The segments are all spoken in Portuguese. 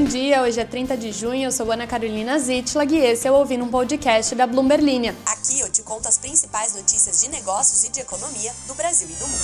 dia, hoje é 30 de junho, eu sou Ana Carolina Zitlag e esse é o Ouvindo um Podcast da Bloomberg Linha. Aqui eu te conto as principais notícias de negócios e de economia do Brasil e do mundo.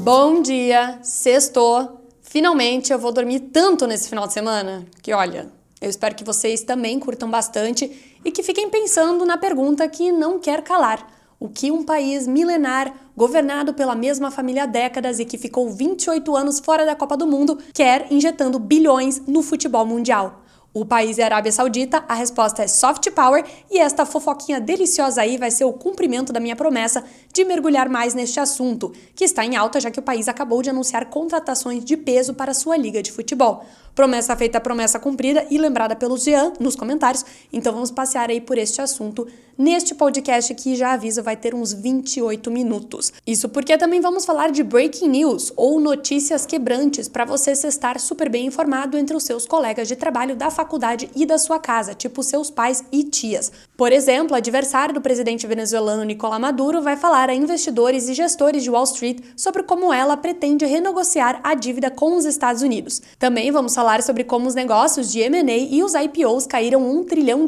Bom dia, sextou. Finalmente eu vou dormir tanto nesse final de semana que, olha, eu espero que vocês também curtam bastante e que fiquem pensando na pergunta que não quer calar. O que um país milenar, governado pela mesma família há décadas e que ficou 28 anos fora da Copa do Mundo, quer injetando bilhões no futebol mundial? O país é a Arábia Saudita, a resposta é soft power e esta fofoquinha deliciosa aí vai ser o cumprimento da minha promessa de mergulhar mais neste assunto, que está em alta já que o país acabou de anunciar contratações de peso para sua liga de futebol. Promessa feita, promessa cumprida e lembrada pelo Jean nos comentários, então vamos passear aí por este assunto neste podcast que, já aviso, vai ter uns 28 minutos. Isso porque também vamos falar de breaking news ou notícias quebrantes para você estar super bem informado entre os seus colegas de trabalho da faculdade e da sua casa, tipo seus pais e tias. Por exemplo, o adversário do presidente venezuelano Nicolás Maduro vai falar a investidores e gestores de Wall Street sobre como ela pretende renegociar a dívida com os Estados Unidos. Também vamos falar sobre como os negócios de M&A e os IPOs caíram $1 trilhão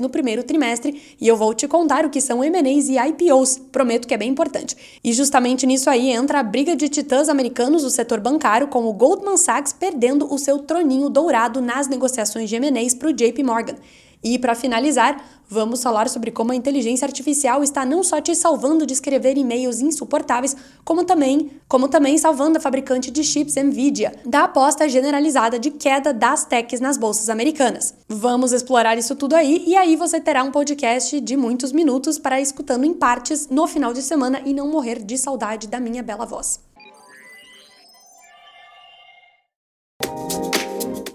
no primeiro trimestre e eu vou te contar o que são M&As e IPOs, prometo que é bem importante. E justamente nisso aí entra a briga de titãs americanos do setor bancário, com o Goldman Sachs perdendo o seu troninho dourado nas negociações de M&As para o JP Morgan. E para finalizar, vamos falar sobre como a inteligência artificial está não só te salvando de escrever e-mails insuportáveis, como também salvando a fabricante de chips Nvidia da aposta generalizada de queda das techs nas bolsas americanas. Vamos explorar isso tudo aí e aí você terá um podcast de muitos minutos para ir escutando em partes no final de semana e não morrer de saudade da minha bela voz.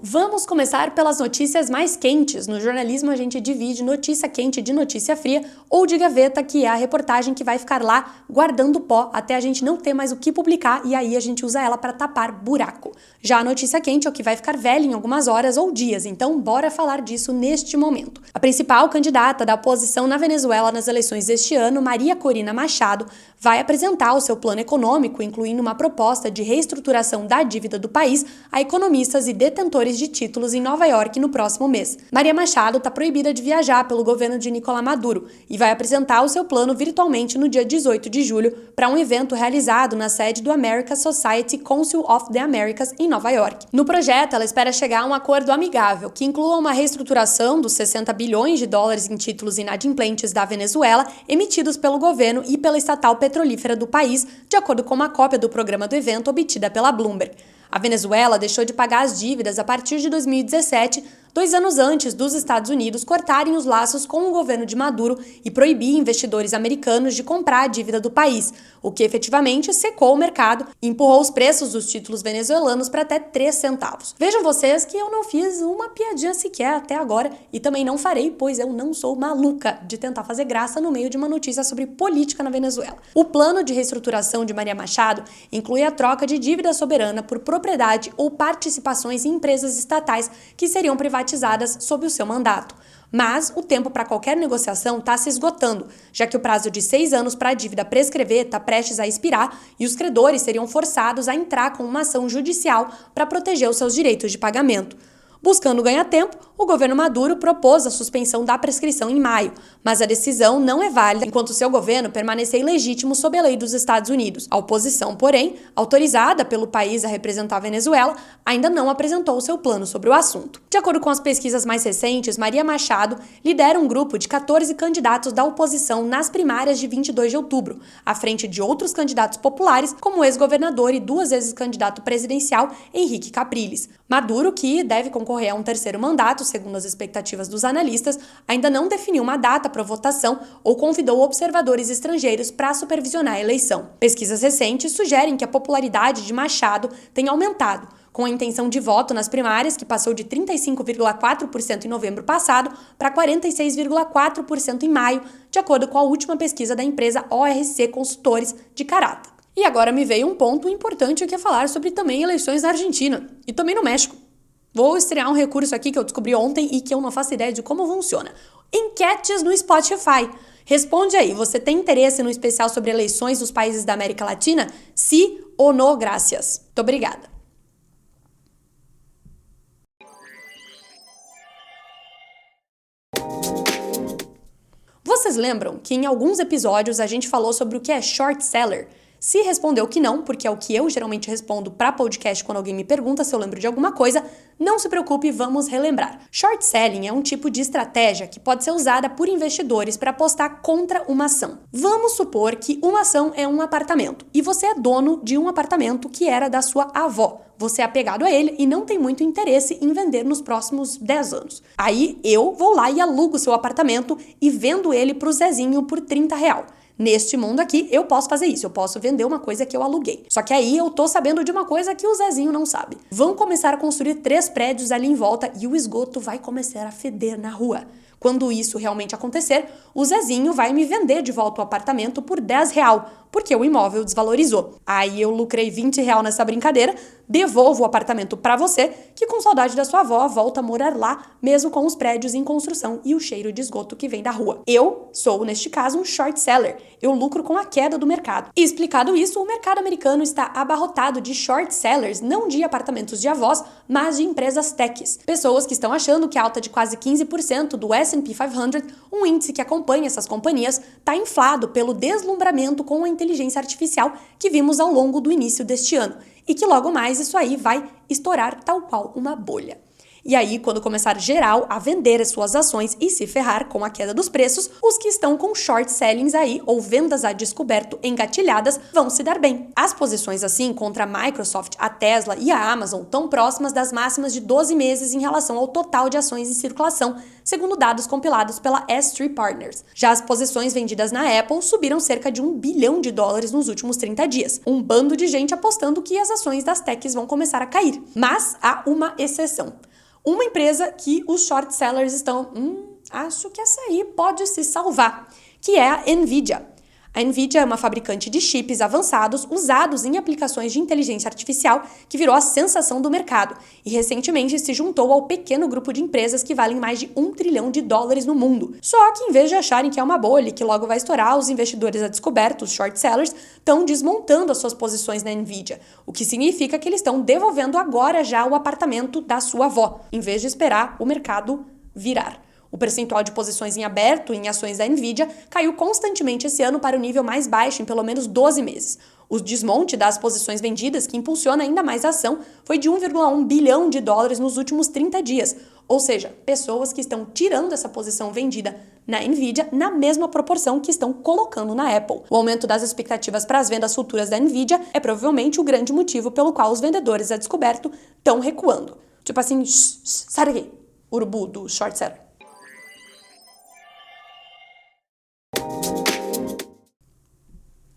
Vamos começar pelas notícias mais quentes. No jornalismo a gente divide notícia quente de notícia fria ou de gaveta, que é a reportagem que vai ficar lá guardando pó até a gente não ter mais o que publicar e aí a gente usa ela para tapar buraco. Já a notícia quente é o que vai ficar velho em algumas horas ou dias, então bora falar disso neste momento. A principal candidata da oposição na Venezuela nas eleições deste ano, Maria Corina Machado, vai apresentar o seu plano econômico, incluindo uma proposta de reestruturação da dívida do país a economistas e detentores de títulos em Nova York no próximo mês. Maria Machado está proibida de viajar pelo governo de Nicolás Maduro e vai apresentar o seu plano virtualmente no dia 18 de julho para um evento realizado na sede do American Society Council of the Americas em Nova York. No projeto, ela espera chegar a um acordo amigável que inclua uma reestruturação dos $60 bilhões em títulos inadimplentes da Venezuela emitidos pelo governo e pela estatal petrolífera do país, de acordo com uma cópia do programa do evento obtida pela Bloomberg. A Venezuela deixou de pagar as dívidas a partir de 2017, 2 anos antes dos Estados Unidos cortarem os laços com o governo de Maduro e proibir investidores americanos de comprar a dívida do país, o que efetivamente secou o mercado e empurrou os preços dos títulos venezuelanos para até 3 centavos. Vejam vocês que eu não fiz uma piadinha sequer até agora e também não farei, pois eu não sou maluca de tentar fazer graça no meio de uma notícia sobre política na Venezuela. O plano de reestruturação de Maria Machado inclui a troca de dívida soberana por propriedade ou participações em empresas estatais que seriam privatizadas sob o seu mandato. Mas o tempo para qualquer negociação está se esgotando, já que o prazo de 6 anos para a dívida prescrever está prestes a expirar e os credores seriam forçados a entrar com uma ação judicial para proteger os seus direitos de pagamento. Buscando ganhar tempo, o governo Maduro propôs a suspensão da prescrição em maio, mas a decisão não é válida enquanto seu governo permanecer ilegítimo sob a lei dos Estados Unidos. A oposição, porém, autorizada pelo país a representar a Venezuela, ainda não apresentou o seu plano sobre o assunto. De acordo com as pesquisas mais recentes, Maria Machado lidera um grupo de 14 candidatos da oposição nas primárias de 22 de outubro, à frente de outros candidatos populares, como o ex-governador e 2 vezes candidato presidencial Henrique Capriles. Maduro, que deve concorrer a um terceiro mandato, segundo as expectativas dos analistas, ainda não definiu uma data para votação ou convidou observadores estrangeiros para supervisionar a eleição. Pesquisas recentes sugerem que a popularidade de Machado tem aumentado, com a intenção de voto nas primárias, que passou de 35,4% em novembro passado para 46,4% em maio, de acordo com a última pesquisa da empresa ORC Consultores de Carata. E agora me veio um ponto importante que é falar sobre também eleições na Argentina e também no México. Vou estrear um recurso aqui que eu descobri ontem e que eu não faço ideia de como funciona. Enquetes no Spotify. Responde aí, você tem interesse no especial sobre eleições nos países da América Latina? Sim ou não, graças. Muito obrigada. Vocês lembram que em alguns episódios a gente falou sobre o que é short seller? Se respondeu que não, porque é o que eu geralmente respondo para podcast quando alguém me pergunta se eu lembro de alguma coisa, não se preocupe, vamos relembrar. Short selling é um tipo de estratégia que pode ser usada por investidores para apostar contra uma ação. Vamos supor que uma ação é um apartamento e você é dono de um apartamento que era da sua avó. Você é apegado a ele e não tem muito interesse em vender nos próximos 10 anos. Aí eu vou lá e alugo seu apartamento e vendo ele pro Zezinho por R$30. Neste mundo aqui, eu posso fazer isso, eu posso vender uma coisa que eu aluguei. Só que aí eu tô sabendo de uma coisa que o Zezinho não sabe. Vão começar a construir 3 prédios ali em volta e o esgoto vai começar a feder na rua. Quando isso realmente acontecer, o Zezinho vai me vender de volta o apartamento por R$10, porque o imóvel desvalorizou. Aí eu lucrei R$20 nessa brincadeira, devolvo o apartamento para você, que com saudade da sua avó volta a morar lá, mesmo com os prédios em construção e o cheiro de esgoto que vem da rua. Eu sou, neste caso, um short seller. Eu lucro com a queda do mercado. E explicado isso, o mercado americano está abarrotado de short sellers, não de apartamentos de avós, mas de empresas techs. Pessoas que estão achando que a alta de quase 15% do S&P 500, um índice que acompanha essas companhias, está inflado pelo deslumbramento com a inteligência artificial que vimos ao longo do início deste ano. E que logo mais isso aí vai estourar tal qual uma bolha. E aí, quando começar geral a vender as suas ações e se ferrar com a queda dos preços, os que estão com short sellings aí, ou vendas a descoberto engatilhadas, vão se dar bem. As posições assim contra a Microsoft, a Tesla e a Amazon estão próximas das máximas de 12 meses em relação ao total de ações em circulação, segundo dados compilados pela S3 Partners. Já as posições vendidas na Apple subiram cerca de $1 bilhão nos últimos 30 dias. Um bando de gente apostando que as ações das techs vão começar a cair. Mas há uma exceção. Uma empresa que os short sellers estão, acho que essa aí pode se salvar, que é a Nvidia. A Nvidia é uma fabricante de chips avançados usados em aplicações de inteligência artificial que virou a sensação do mercado e recentemente se juntou ao pequeno grupo de empresas que valem mais de $1 trilhão no mundo. Só que em vez de acharem que é uma bolha e que logo vai estourar, os investidores a descoberto, os short sellers, estão desmontando as suas posições na Nvidia, o que significa que eles estão devolvendo agora já o apartamento da sua avó, em vez de esperar o mercado virar. O percentual de posições em aberto em ações da Nvidia caiu constantemente esse ano para o nível mais baixo em pelo menos 12 meses. O desmonte das posições vendidas, que impulsiona ainda mais a ação, foi de $1,1 bilhão nos últimos 30 dias. Ou seja, pessoas que estão tirando essa posição vendida na Nvidia na mesma proporção que estão colocando na Apple. O aumento das expectativas para as vendas futuras da Nvidia é provavelmente o grande motivo pelo qual os vendedores a descoberto estão recuando. Tipo assim, sai daqui, urubu do short seller.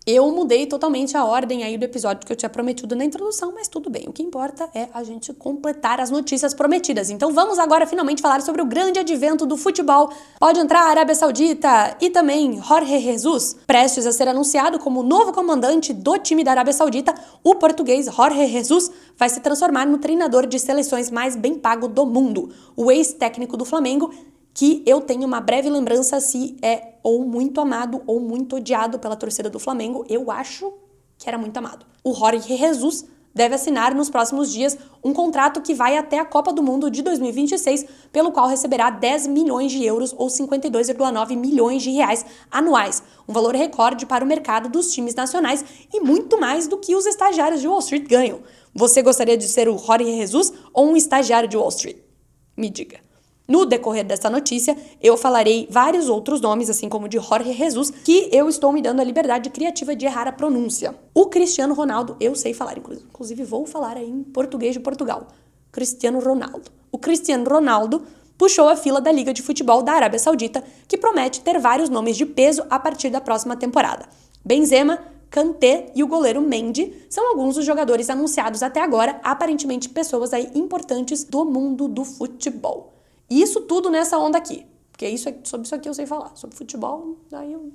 Eu mudei totalmente a ordem aí do episódio que eu tinha prometido na introdução, mas tudo bem. O que importa é a gente completar as notícias prometidas. Então vamos agora finalmente falar sobre o grande advento do futebol. Pode entrar a Arábia Saudita e também Jorge Jesus, prestes a ser anunciado como novo comandante do time da Arábia Saudita. O português Jorge Jesus vai se transformar no treinador de seleções mais bem pago do mundo. O ex-técnico do Flamengo, que eu tenho uma breve lembrança se é ou muito amado ou muito odiado pela torcida do Flamengo. Eu acho que era muito amado. O Jorge Jesus deve assinar nos próximos dias um contrato que vai até a Copa do Mundo de 2026, pelo qual receberá 10 milhões de euros ou 52,9 milhões de reais anuais, um valor recorde para o mercado dos times nacionais e muito mais do que os estagiários de Wall Street ganham. Você gostaria de ser o Jorge Jesus ou um estagiário de Wall Street? Me diga. No decorrer dessa notícia, eu falarei vários outros nomes, assim como o de Jorge Jesus, que eu estou me dando a liberdade criativa de errar a pronúncia. O Cristiano Ronaldo, eu sei falar, inclusive vou falar aí em português de Portugal. Cristiano Ronaldo. O Cristiano Ronaldo puxou a fila da Liga de Futebol da Arábia Saudita, que promete ter vários nomes de peso a partir da próxima temporada. Benzema, Kanté e o goleiro Mendy são alguns dos jogadores anunciados até agora, aparentemente pessoas aí importantes do mundo do futebol. E isso tudo nessa onda aqui, porque sobre isso aqui eu sei falar. Sobre futebol, daí eu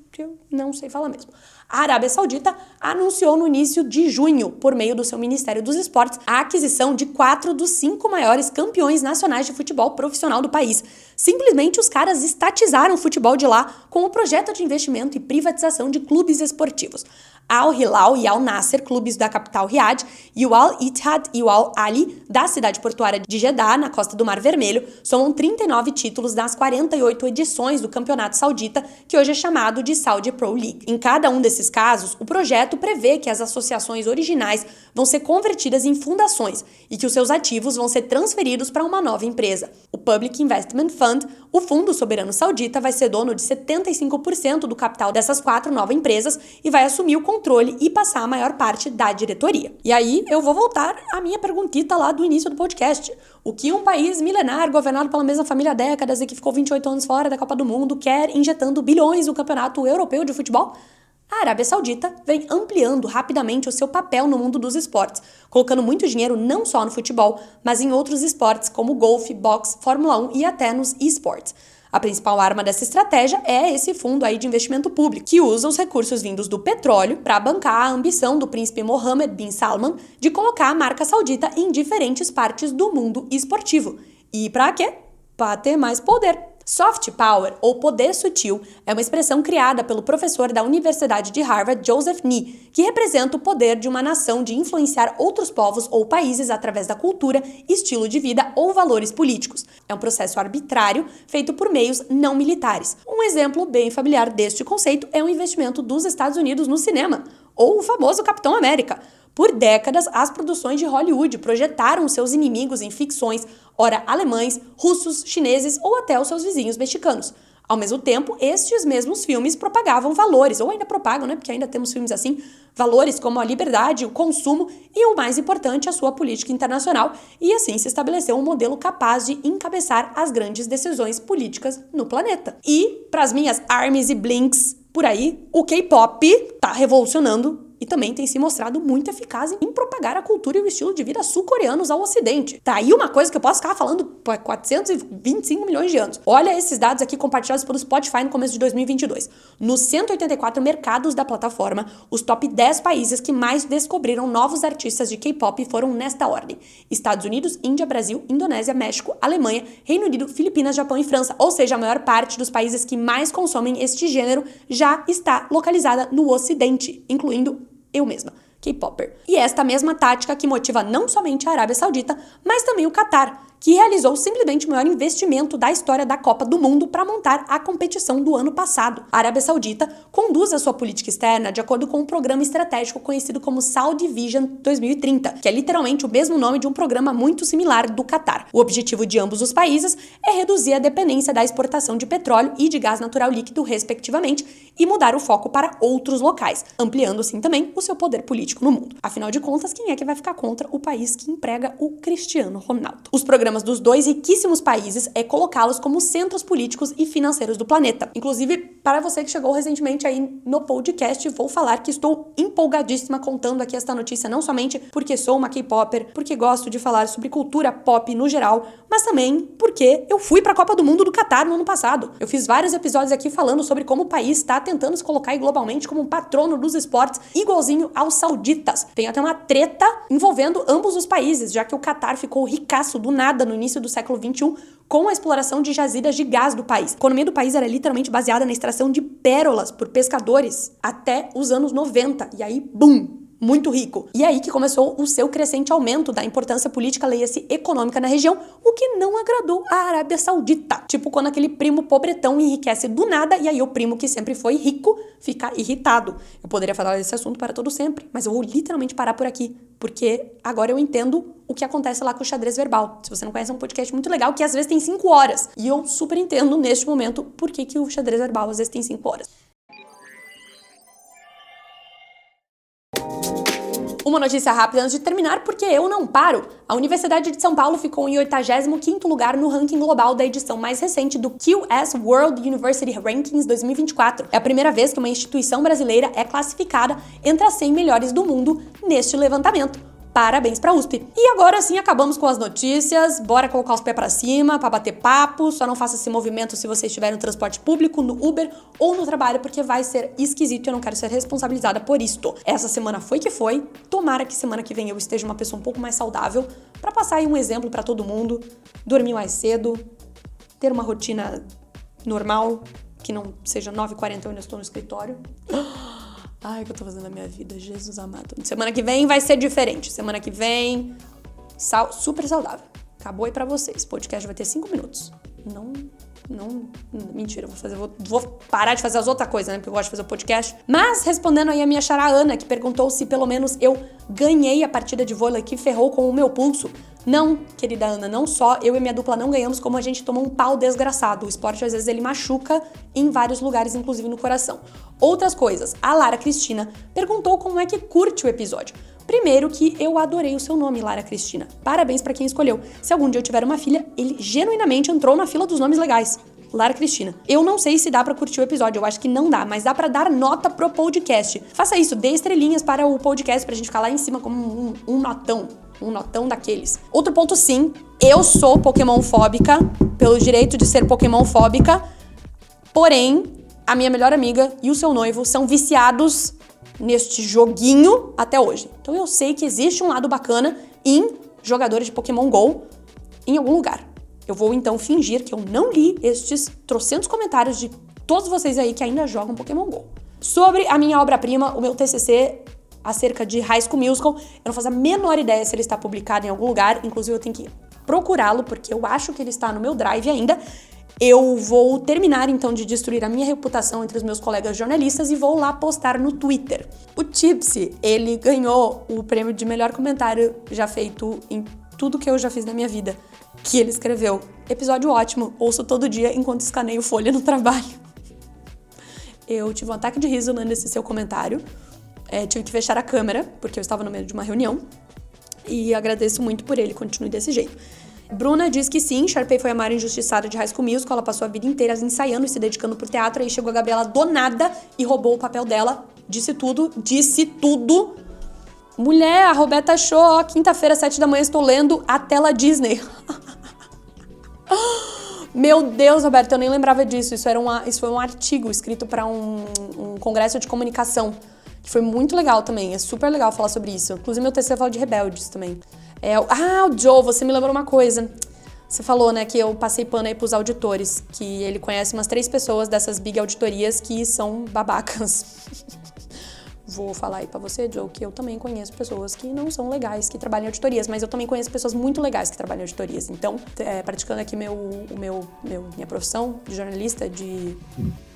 não sei falar mesmo. A Arábia Saudita anunciou no início de junho, por meio do seu Ministério dos Esportes, a aquisição de 4 dos 5 maiores campeões nacionais de futebol profissional do país. Simplesmente os caras estatizaram o futebol de lá com o projeto de investimento e privatização de clubes esportivos. Al Hilal e Al Nasser, clubes da capital Riad, e o Al Ittihad e o Al Ahly, da cidade portuária de Jeddah, na costa do Mar Vermelho, somam 39 títulos nas 48 edições do campeonato saudita, que hoje é chamado de Saudi Pro League. Em cada um desses casos, o projeto prevê que as associações originais vão ser convertidas em fundações e que os seus ativos vão ser transferidos para uma nova empresa. O Public Investment Fund, o Fundo Soberano Saudita, vai ser dono de 75% do capital dessas 4 novas empresas e vai assumir o controle e passar a maior parte da diretoria. E aí eu vou voltar à minha perguntita lá do início do podcast. O que um país milenar governado pela mesma família há décadas e que ficou 28 anos fora da Copa do Mundo quer injetando bilhões no campeonato europeu de futebol? A Arábia Saudita vem ampliando rapidamente o seu papel no mundo dos esportes, colocando muito dinheiro não só no futebol, mas em outros esportes como golfe, boxe, Fórmula 1 e até nos esportes. A principal arma dessa estratégia é esse fundo aí de investimento público, que usa os recursos vindos do petróleo para bancar a ambição do príncipe Mohammed bin Salman de colocar a marca saudita em diferentes partes do mundo esportivo. E para quê? Para ter mais poder. Soft power, ou poder sutil, é uma expressão criada pelo professor da Universidade de Harvard, Joseph Nye, que representa o poder de uma nação de influenciar outros povos ou países através da cultura, estilo de vida ou valores políticos. É um processo arbitrário feito por meios não militares. Um exemplo bem familiar deste conceito é o investimento dos Estados Unidos no cinema, ou o famoso Capitão América. Por décadas, as produções de Hollywood projetaram seus inimigos em ficções, ora alemães, russos, chineses ou até os seus vizinhos mexicanos. Ao mesmo tempo, estes mesmos filmes propagavam valores, ou ainda propagam, né, porque ainda temos filmes assim, valores como a liberdade, o consumo e, o mais importante, a sua política internacional, e assim se estabeleceu um modelo capaz de encabeçar as grandes decisões políticas no planeta. E, para as minhas armies e blinks por aí, o K-pop tá revolucionando e também tem se mostrado muito eficaz em propagar a cultura e o estilo de vida sul-coreanos ao ocidente. Tá aí uma coisa que eu posso ficar falando por 425 milhões de anos. Olha esses dados aqui compartilhados pelo Spotify no começo de 2022. Nos 184 mercados da plataforma, os top 10 países que mais descobriram novos artistas de K-pop foram nesta ordem: Estados Unidos, Índia, Brasil, Indonésia, México, Alemanha, Reino Unido, Filipinas, Japão e França. Ou seja, a maior parte dos países que mais consomem este gênero já está localizada no ocidente, incluindo eu mesma, K-popper. E esta mesma tática que motiva não somente a Arábia Saudita, mas também o Catar, que realizou simplesmente o maior investimento da história da Copa do Mundo para montar a competição do ano passado. A Arábia Saudita conduz a sua política externa de acordo com um programa estratégico conhecido como Saudi Vision 2030, que é literalmente o mesmo nome de um programa muito similar do Catar. O objetivo de ambos os países é reduzir a dependência da exportação de petróleo e de gás natural líquido, respectivamente, e mudar o foco para outros locais, ampliando assim também o seu poder político no mundo. Afinal de contas, quem é que vai ficar contra o país que emprega o Cristiano Ronaldo? Os programas dos dois riquíssimos países é colocá-los como centros políticos e financeiros do planeta. Inclusive, para você que chegou recentemente aí no podcast, vou falar que estou empolgadíssima contando aqui esta notícia, não somente porque sou uma K-popper, porque gosto de falar sobre cultura pop no geral, mas também porque eu fui para a Copa do Mundo do Catar no ano passado. Eu fiz vários episódios aqui falando sobre como o país está tentando se colocar aí globalmente como um patrono dos esportes, igualzinho aos sauditas. Tem até uma treta envolvendo ambos os países, já que o Catar ficou ricaço do nada no início do século XXI com a exploração de jazidas de gás do país. A economia do país era literalmente baseada na extração de pérolas por pescadores até os anos 90. E aí, bum! Muito rico. E aí que começou o seu crescente aumento da importância política, leia-se econômica na região, o que não agradou a Arábia Saudita. Tipo quando aquele primo pobretão enriquece do nada e aí o primo que sempre foi rico fica irritado. Eu poderia falar desse assunto para todo sempre, mas eu vou literalmente parar por aqui, porque agora eu entendo o que acontece lá com o xadrez verbal. Se você não conhece, é um podcast muito legal que às vezes tem 5 horas. E eu super entendo neste momento por que o xadrez verbal às vezes tem 5 horas. Uma notícia rápida antes de terminar, porque eu não paro. A Universidade de São Paulo ficou em 85º lugar no ranking global da edição mais recente do QS World University Rankings 2024. É a primeira vez que uma instituição brasileira é classificada entre as 100 melhores do mundo neste levantamento. Parabéns pra USP. E agora sim acabamos com as notícias, bora colocar os pés pra cima, pra bater papo, só não faça esse movimento se você estiver no transporte público, no Uber ou no trabalho, porque vai ser esquisito e eu não quero ser responsabilizada por isto. Essa semana foi que foi, tomara que semana que vem eu esteja uma pessoa um pouco mais saudável, pra passar aí um exemplo pra todo mundo, dormir mais cedo, ter uma rotina normal, que não seja 9h40 eu ainda estou no escritório. Ai, o que eu tô fazendo na minha vida? Jesus amado. Semana que vem vai ser diferente. Semana que vem, super saudável. Acabou aí pra vocês. O podcast vai ter 5 minutos. Não, mentira, vou parar de fazer as outras coisas, né, porque eu gosto de fazer o podcast. Mas, respondendo aí a minha xará Ana, que perguntou se pelo menos eu ganhei a partida de vôlei que ferrou com o meu pulso. Não, querida Ana, não só eu e minha dupla não ganhamos, como a gente tomou um pau desgraçado. O esporte, às vezes, ele machuca em vários lugares, inclusive no coração. Outras coisas, a Lara Cristina perguntou como é que curte o episódio. Primeiro que eu adorei o seu nome, Lara Cristina. Parabéns pra quem escolheu. Se algum dia eu tiver uma filha, ele genuinamente entrou na fila dos nomes legais. Lara Cristina. Eu não sei se dá pra curtir o episódio, eu acho que não dá, mas dá pra dar nota pro podcast. Faça isso, dê estrelinhas para o podcast pra gente ficar lá em cima como um notão daqueles. Outro ponto sim, eu sou Pokémon fóbica, pelo direito de ser Pokémon fóbica, porém, a minha melhor amiga e o seu noivo são viciados neste joguinho até hoje. Então eu sei que existe um lado bacana em jogadores de Pokémon GO em algum lugar. Eu vou então fingir que eu não li estes trocentos comentários de todos vocês aí que ainda jogam Pokémon GO. Sobre a minha obra-prima, o meu TCC acerca de High School Musical, eu não faço a menor ideia se ele está publicado em algum lugar, inclusive eu tenho que procurá-lo porque eu acho que ele está no meu drive ainda. Eu vou terminar, então, de destruir a minha reputação entre os meus colegas jornalistas e vou lá postar no Twitter. O Tipsy, ele ganhou o prêmio de melhor comentário já feito em tudo que eu já fiz na minha vida. Que ele escreveu, episódio ótimo, ouço todo dia enquanto escaneio folha no trabalho. Eu tive um ataque de riso lendo esse seu comentário. Tive que fechar a câmera, porque eu estava no meio de uma reunião. E agradeço muito por ele, continue desse jeito. Bruna diz que sim, Sharpay foi a maior injustiçada de High School Musical, ela passou a vida inteira ensaiando e se dedicando pro teatro, aí chegou a Gabriela do nada e roubou o papel dela, disse tudo. Mulher, a Roberta achou, ó, quinta-feira, 7 da manhã, estou lendo a tela Disney. Meu Deus, Roberta, eu nem lembrava disso, isso foi um artigo escrito para um congresso de comunicação, que foi muito legal também, é super legal falar sobre isso. Inclusive, meu TCC fala de rebeldes também. O Joe, você me lembrou uma coisa. Você falou, né, que eu passei pano aí pros auditores, que ele conhece umas 3 pessoas dessas big auditorias que são babacas. Vou falar aí pra você, Joe, que eu também conheço pessoas que não são legais, que trabalham em auditorias, mas eu também conheço pessoas muito legais que trabalham em auditorias. Então, praticando aqui minha profissão de jornalista, de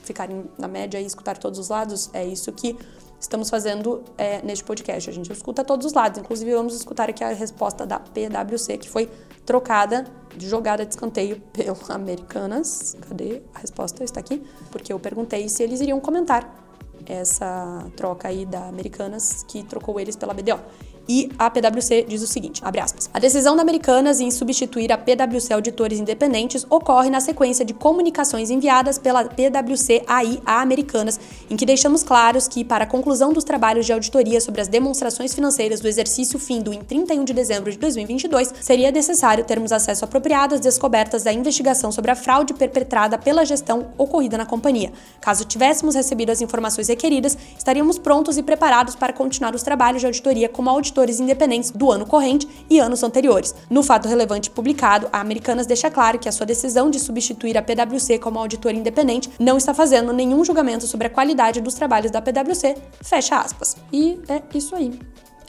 ficar na média e escutar todos os lados, é isso que estamos fazendo neste podcast. A gente escuta todos os lados. Inclusive, vamos escutar aqui a resposta da PwC, que foi trocada, jogada de escanteio pelo Americanas. Cadê? A resposta está aqui. Porque eu perguntei se eles iriam comentar essa troca aí da Americanas, que trocou eles pela BDO. E a PwC diz o seguinte, abre aspas, a decisão da Americanas em substituir a PwC Auditores Independentes ocorre na sequência de comunicações enviadas pela PwC AI a Americanas, em que deixamos claros que, para a conclusão dos trabalhos de auditoria sobre as demonstrações financeiras do exercício findo em 31 de dezembro de 2022, seria necessário termos acesso apropriado às descobertas da investigação sobre a fraude perpetrada pela gestão ocorrida na companhia. Caso tivéssemos recebido as informações requeridas, estaríamos prontos e preparados para continuar os trabalhos de auditoria como auditores independentes do ano corrente e anos anteriores. No fato relevante publicado, a Americanas deixa claro que a sua decisão de substituir a PwC como auditor independente não está fazendo nenhum julgamento sobre a qualidade dos trabalhos da PwC, fecha aspas. E é isso aí.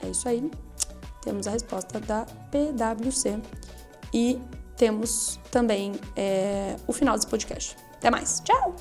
É isso aí. Temos a resposta da PwC e temos também o final desse podcast. Até mais. Tchau!